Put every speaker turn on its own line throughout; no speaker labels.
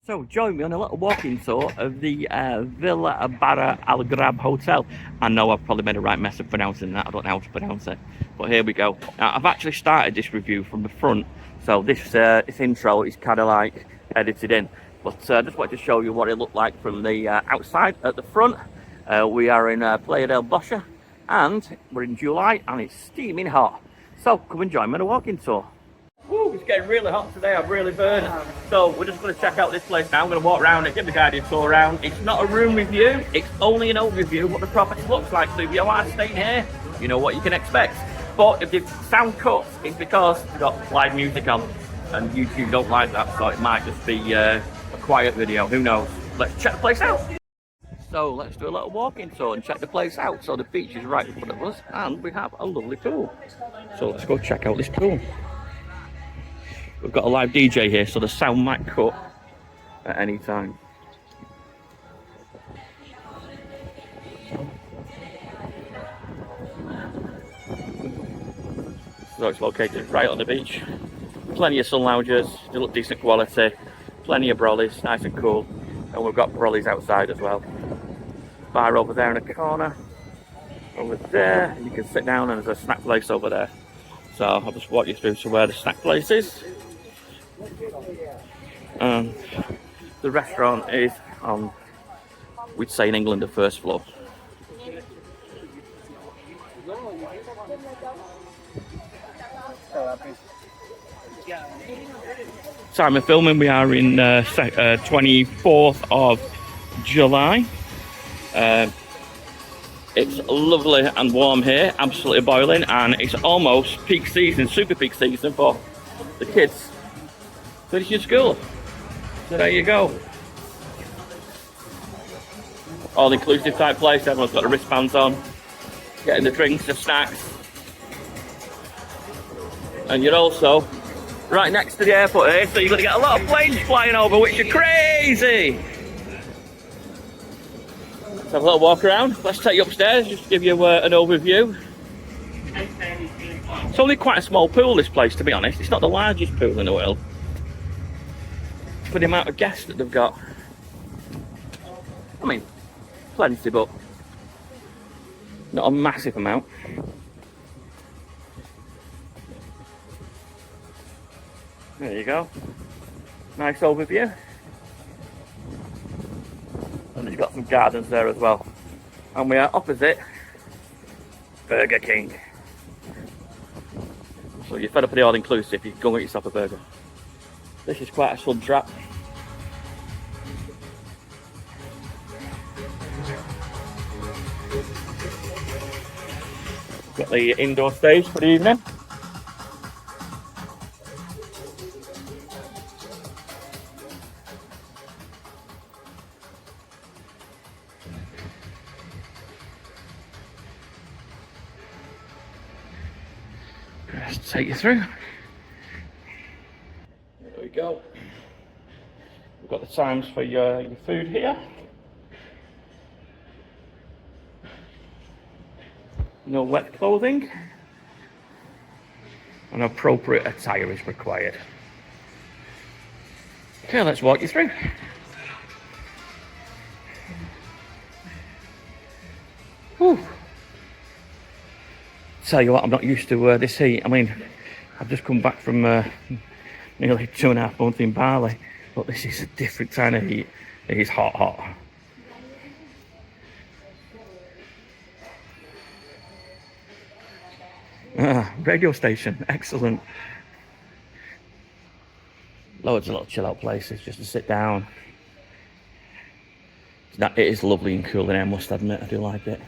So join me on a little walking tour of the Villa Barra Algarb Hotel. I know I've probably made a right mess of pronouncing that. I don't know how to pronounce it, but here we go. Now, I've actually started this review from the front, so this intro is kind of like edited in. But just wanted to show you what it looked like from the outside. At the front, we are in Playa del Bossa, and we're in July, and it's steaming hot. So come and join me on a walking tour. Woo, it's getting really hot today, I'm really burning. So we're just going to check out this place now. I'm going to walk around it, give the guided tour around. It's not a room review, it's only an overview of what the property looks like. So if you are staying here, you know what you can expect. But if the sound cuts, it's because we've got live music on and YouTube don't like that, so it might just be a quiet video, who knows. Let's check the place out. So let's do a little walking tour and check the place out. So the beach is right in front of us and we have a lovely pool. So let's go check out this pool. We've got a live DJ here, so the sound might cut at any time. So it's located right on the beach. Plenty of sun loungers, they look decent quality. Plenty of brollies, nice and cool. And we've got brollies outside as well. Bar over there in a corner. Over there, you can sit down and there's a snack place over there. So I'll just walk you through to where the snack place is. The restaurant is on, we'd say in England, the first floor. Time of filming, we are in 24th of July. It's lovely and warm here, absolutely boiling, and it's almost peak season, super peak season for the kids finishing school. So there you go. All-inclusive type place, everyone's got the wristbands on, getting the drinks, the snacks. And you're also right next to the airport here, so you're going to get a lot of planes flying over, which are crazy. Let's have a little walk around. Let's take you upstairs, just to give you an overview. It's only quite a small pool, this place, to be honest. It's not the largest pool in the world for the amount of guests that they've got. I mean, plenty, but not a massive amount. There you go. Nice overview. And it's got some gardens there as well. And we are opposite Burger King. So you're fed up with the all-inclusive, you can go and get yourself a burger. This is quite a sun trap. Got the indoor stage for the evening. Let's take you through. There we go. We've got the times for your food here. No wet clothing. And appropriate attire is required. Okay, let's walk you through. Whew. Tell you what, I'm not used to this heat. I mean, I've just come back from nearly 2.5 months in Bali, but this is a different kind of heat. It is hot, hot. Radio station, excellent. Loads of little chill out places just to sit down. It is lovely and cool in here, I must admit, I do like it.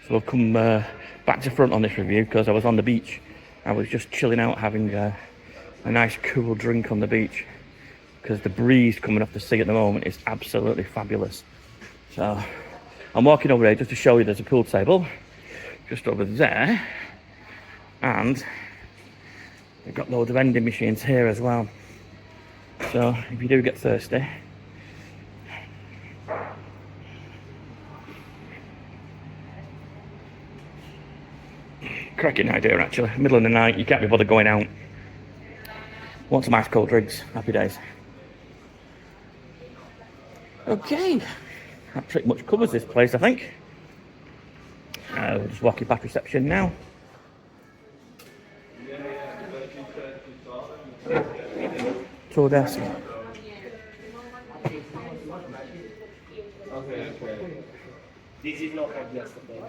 So I've come back to front on this review because I was on the beach. I was just chilling out, having a nice cool drink on the beach because the breeze coming off the sea at the moment is absolutely fabulous. So I'm walking over here just to show you there's a pool table just over there, and we've got loads of vending machines here as well. So if you do get thirsty, cracking idea actually. Middle of the night, you can't be bothered going out. Want some ice cold drinks? Happy days. Okay, that pretty much covers this place, I think. We'll just walk you past reception now. Tour desk.
This is not like yesterday.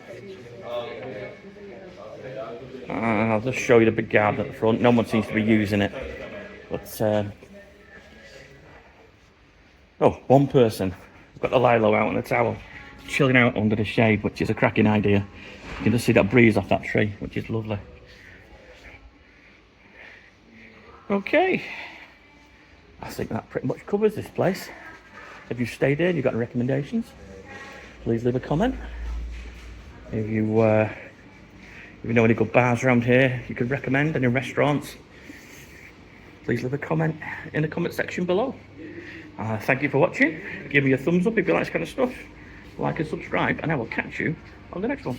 I'll just show you the big garden at the front. No one seems to be using it. But, oh, one person. Got the lilo out on the towel. Chilling out under the shade, which is a cracking idea. You can just see that breeze off that tree, which is lovely. Okay. I think that pretty much covers this place. If you've stayed here and you've got any recommendations, please leave a comment. If you know any good bars around here you could recommend, any restaurants, please leave a comment in the comment section below. Thank you for watching. Give me a thumbs up if you like this kind of stuff. Like and subscribe, and I will catch you on the next one.